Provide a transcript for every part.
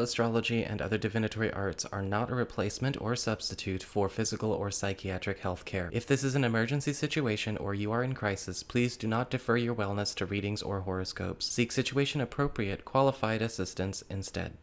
astrology and other divinatory arts are not a replacement or substitute for physical or psychiatric health care. If this is an emergency situation or you are in crisis, please do not defer your wellness to readings or horoscopes. Seek situation-appropriate, qualified assistance instead.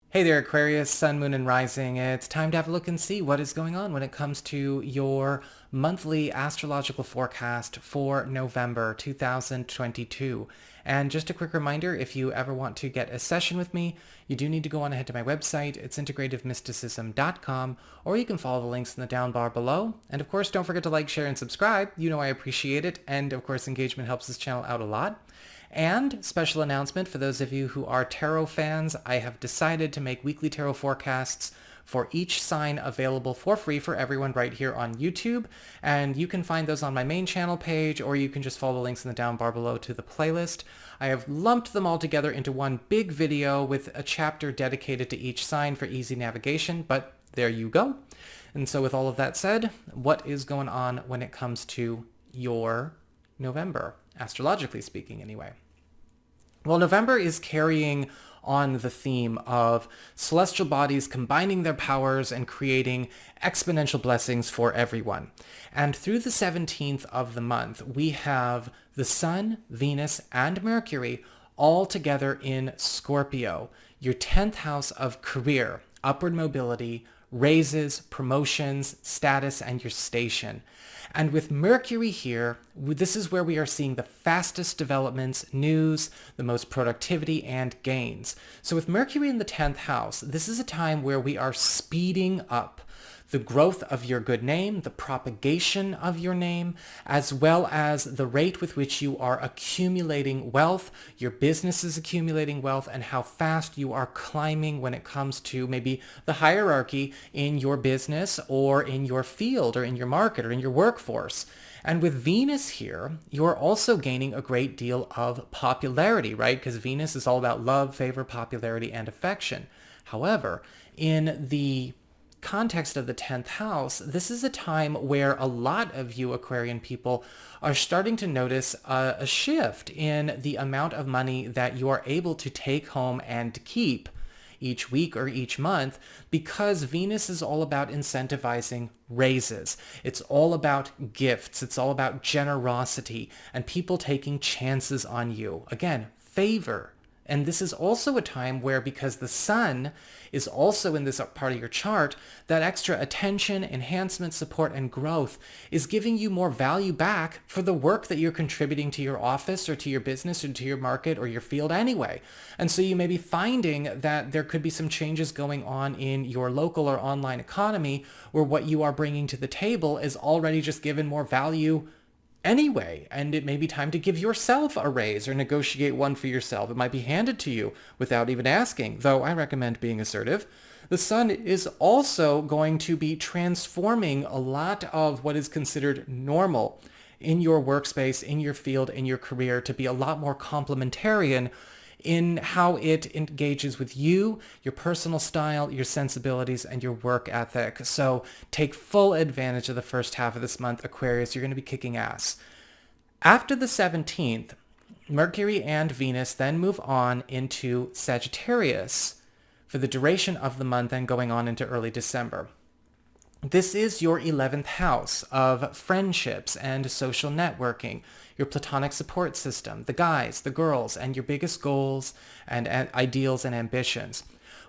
Hey there, Aquarius, Sun, Moon, and Rising. It's time to have a look and see what is going on when it comes to your monthly astrological forecast for November 2022. And just a quick reminder, if you ever want to get a session with me, you do need to go on ahead to my website. It's integrativemysticism.com, or you can follow the links in the down bar below. And of course, don't forget to like, share, and subscribe. You know I appreciate it. And of course, engagement helps this channel out a lot. And special announcement for those of you who are tarot fans, I have decided to make weekly tarot forecasts for each sign available for free for everyone right here on YouTube. And you can find those on my main channel page, or you can just follow the links in the down bar below to the playlist. I have lumped them all together into one big video with a chapter dedicated to each sign for easy navigation, but there you go. And so with all of that said, what is going on when it comes to your November, astrologically speaking anyway? Well, November is carrying on the theme of celestial bodies combining their powers and creating exponential blessings for everyone. And through the 17th of the month, we have the Sun, Venus, and Mercury all together in Scorpio, your 10th house of career, upward mobility, raises, promotions, status, and your station. And with Mercury here, this is where we are seeing the fastest developments, news, the most productivity, and gains. So with Mercury in the 10th house, this is a time where we are speeding up the growth of your good name, the propagation of your name, as well as the rate with which you are accumulating wealth, your business is accumulating wealth, and how fast you are climbing when it comes to maybe the hierarchy in your business or in your field or in your market or in your workforce. And with Venus here, you're also gaining a great deal of popularity, right? Because Venus is all about love, favor, popularity, and affection. However, in the context of the 10th house, this is a time where a lot of you Aquarian people are starting to notice a shift in the amount of money that you are able to take home and keep each week or each month, because Venus is all about incentivizing raises. It's all about gifts. It's all about generosity and people taking chances on you. Again, favor. And this is also a time where, because the Sun is also in this part of your chart, that extra attention, enhancement, support, and growth is giving you more value back for the work that you're contributing to your office or to your business or to your market or your field anyway. And so you may be finding that there could be some changes going on in your local or online economy where what you are bringing to the table is already just given more value anyway, and it may be time to give yourself a raise or negotiate one for yourself. It might be handed to you without even asking, though I recommend being assertive. The Sun is also going to be transforming a lot of what is considered normal in your workspace, in your field, in your career, to be a lot more complementarian in how it engages with you, your personal style, your sensibilities, and your work ethic. So take full advantage of the first half of this month, Aquarius. You're going to be kicking ass. After the 17th, Mercury and Venus then move on into Sagittarius for the duration of the month and going on into early December. This is your 11th house of friendships and social networking, your platonic support system, the guys, the girls, and your biggest goals and ideals and ambitions.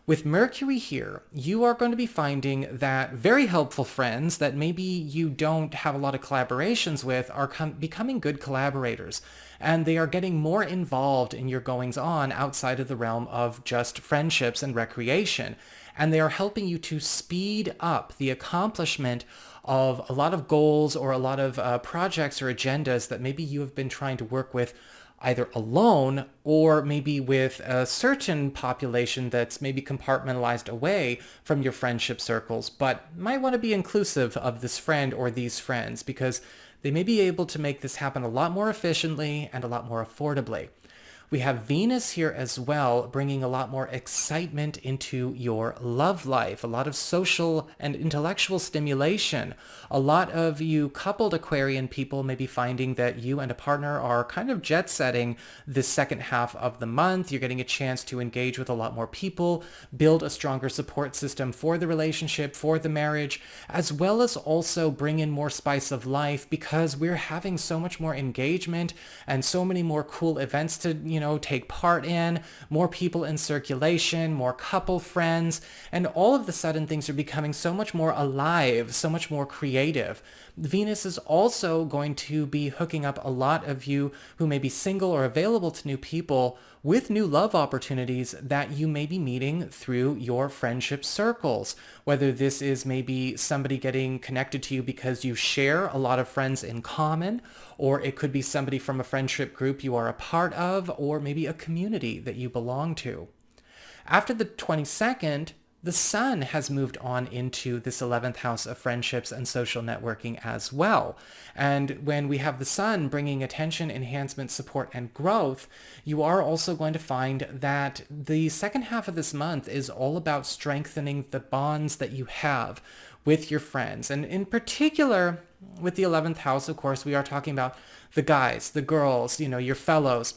With Mercury here, you are going to be finding that very helpful friends that maybe you don't have a lot of collaborations with are becoming good collaborators, and they are getting more involved in your goings-on outside of the realm of just friendships and recreation. And they are helping you to speed up the accomplishment of a lot of goals or a lot of projects or agendas that maybe you have been trying to work with either alone or maybe with a certain population that's maybe compartmentalized away from your friendship circles, but might want to be inclusive of this friend or these friends, because they may be able to make this happen a lot more efficiently and a lot more affordably. We have Venus here as well, bringing a lot more excitement into your love life, a lot of social and intellectual stimulation. A lot of you coupled Aquarian people may be finding that you and a partner are kind of jet setting this second half of the month. You're getting a chance to engage with a lot more people, build a stronger support system for the relationship, for the marriage, as well as also bring in more spice of life because we're having so much more engagement and so many more cool events to, take part in, more people in circulation, more couple friends, and all of the sudden things are becoming so much more alive, so much more creative. Venus is also going to be hooking up a lot of you who may be single or available to new people with new love opportunities that you may be meeting through your friendship circles. Whether this is maybe somebody getting connected to you because you share a lot of friends in common, or it could be somebody from a friendship group you are a part of, or maybe a community that you belong to. After the 22nd, the sun has moved on into this 11th house of friendships and social networking as well. And when we have the sun bringing attention, enhancement, support, and growth, you are also going to find that the second half of this month is all about strengthening the bonds that you have with your friends. And in particular, with the 11th house, of course, we are talking about the guys, the girls, your fellows.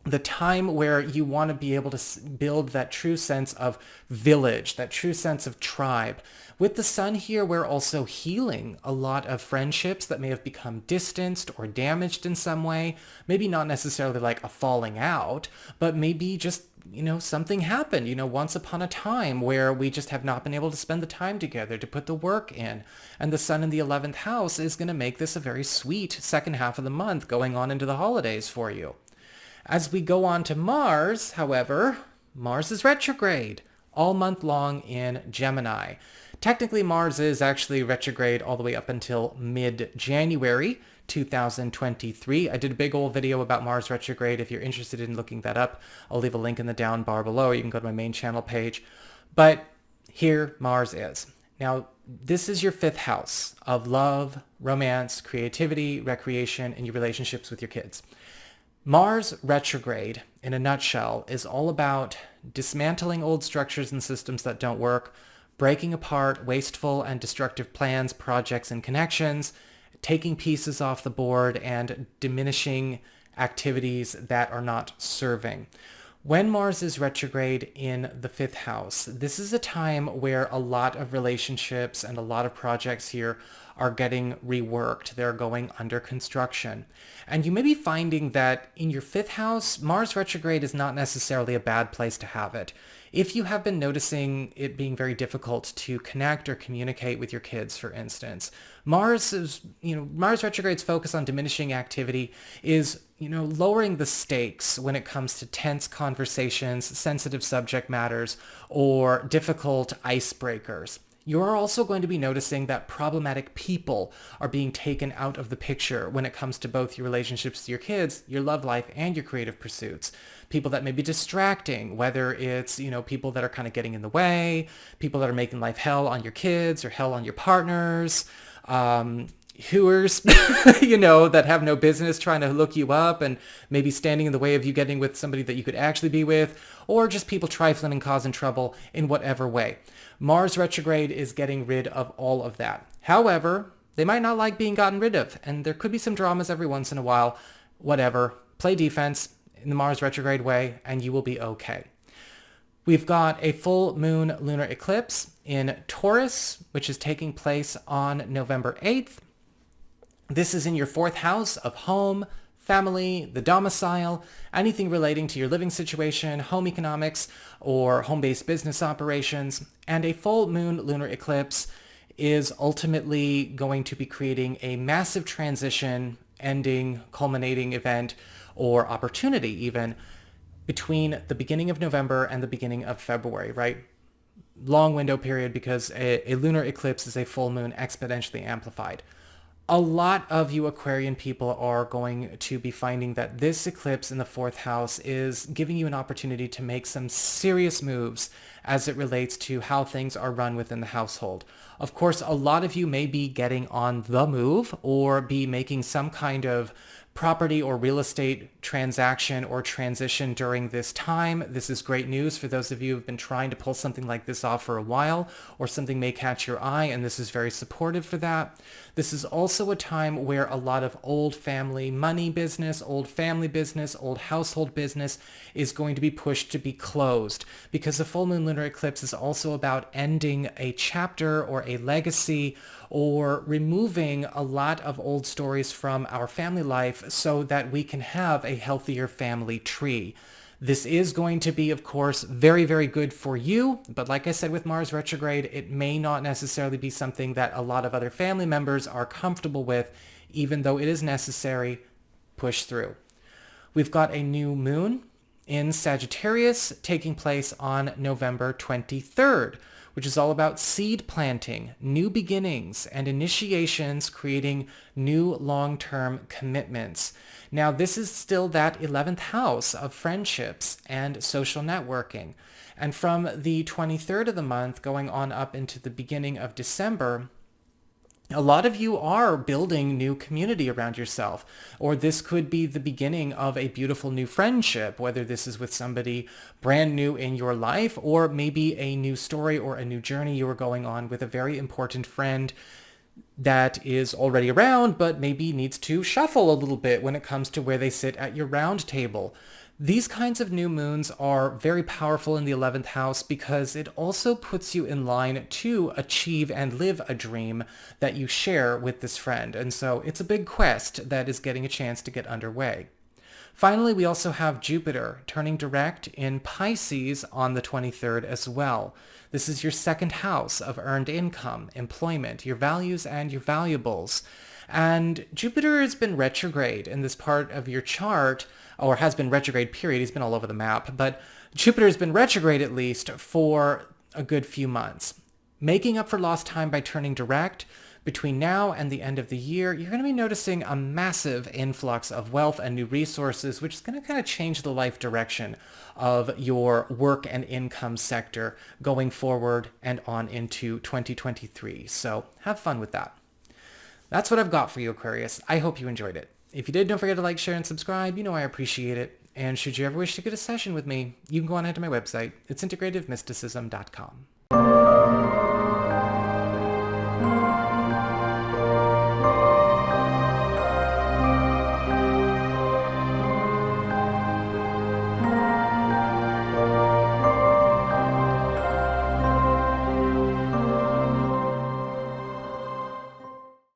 The time where you want to be able to build that true sense of village, that true sense of tribe. With the sun here, we're also healing a lot of friendships that may have become distanced or damaged in some way. Maybe not necessarily like a falling out, but maybe just, something happened, once upon a time where we just have not been able to spend the time together to put the work in. And the sun in the 11th house is going to make this a very sweet second half of the month going on into the holidays for you. As we go on to Mars, however, Mars is retrograde all month long in Gemini. Technically, Mars is actually retrograde all the way up until mid-January 2023. I did a big old video about Mars retrograde. If you're interested in looking that up, I'll leave a link in the down bar below. You can go to my main channel page. But here Mars is. Now, this is your 5th house of love, romance, creativity, recreation, and your relationships with your kids. Mars retrograde, in a nutshell, is all about dismantling old structures and systems that don't work, breaking apart wasteful and destructive plans, projects, and connections, taking pieces off the board, and diminishing activities that are not serving. When Mars is retrograde in the 5th house, this is a time where a lot of relationships and a lot of projects here are getting reworked. They're going under construction. And you may be finding that in your 5th house, Mars retrograde is not necessarily a bad place to have it. If you have been noticing it being very difficult to connect or communicate with your kids, for instance, Mars retrograde's focus on diminishing activity is, lowering the stakes when it comes to tense conversations, sensitive subject matters, or difficult icebreakers. You're also going to be noticing that problematic people are being taken out of the picture when it comes to both your relationships to your kids, your love life, and your creative pursuits. People that may be distracting, whether it's, people that are kind of getting in the way, people that are making life hell on your kids or hell on your partners, hooers, that have no business trying to look you up and maybe standing in the way of you getting with somebody that you could actually be with, or just people trifling and causing trouble in whatever way. Mars retrograde is getting rid of all of that. However, they might not like being gotten rid of, and there could be some dramas every once in a while. Whatever. Play defense in the Mars retrograde way, and you will be okay. We've got a full moon lunar eclipse in Taurus, which is taking place on November 8th. This is in your 4th house of home, family, the domicile, anything relating to your living situation, home economics, or home-based business operations. And a full moon lunar eclipse is ultimately going to be creating a massive transition, ending, culminating event, or opportunity even, between the beginning of November and the beginning of February, right? Long window period because a lunar eclipse is a full moon exponentially amplified. A lot of you Aquarian people are going to be finding that this eclipse in the 4th house is giving you an opportunity to make some serious moves as it relates to how things are run within the household. Of course, a lot of you may be getting on the move or be making some kind of property or real estate transaction or transition during this time. This is great news for those of you who have been trying to pull something like this off for a while, or something may catch your eye, and this is very supportive for that. This is also a time where a lot of old family money business, old family business, old household business is going to be pushed to be closed, because the full moon lunar eclipse is also about ending a chapter or a legacy, or removing a lot of old stories from our family life so that we can have a healthier family tree. This is going to be, of course, very, very good for you. But like I said with Mars retrograde, it may not necessarily be something that a lot of other family members are comfortable with, even though it is necessary. Push through. We've got a new moon in Sagittarius taking place on November 23rd, which is all about seed planting, new beginnings, and initiations, creating new long-term commitments. Now, this is still that 11th house of friendships and social networking. And from the 23rd of the month going on up into the beginning of December, a lot of you are building new community around yourself, or this could be the beginning of a beautiful new friendship, whether this is with somebody brand new in your life, or maybe a new story or a new journey you are going on with a very important friend that is already around, but maybe needs to shuffle a little bit when it comes to where they sit at your round table. These kinds of new moons are very powerful in the 11th house because it also puts you in line to achieve and live a dream that you share with this friend. And so it's a big quest that is getting a chance to get underway. Finally, we also have Jupiter turning direct in Pisces on the 23rd as well. This is your second house of earned income, employment, your values, and your valuables. And Jupiter has been retrograde in this part of your chart, or has been retrograde, period. He's been all over the map, but Jupiter has been retrograde at least for a good few months. Making up for lost time by turning direct, between now and the end of the year, you're going to be noticing a massive influx of wealth and new resources, which is going to kind of change the life direction of your work and income sector going forward and on into 2023. So have fun with that. That's what I've got for you, Aquarius. I hope you enjoyed it. If you did, don't forget to like, share, and subscribe. You know I appreciate it. And should you ever wish to get a session with me, you can go on ahead to my website. It's integrativemysticism.com.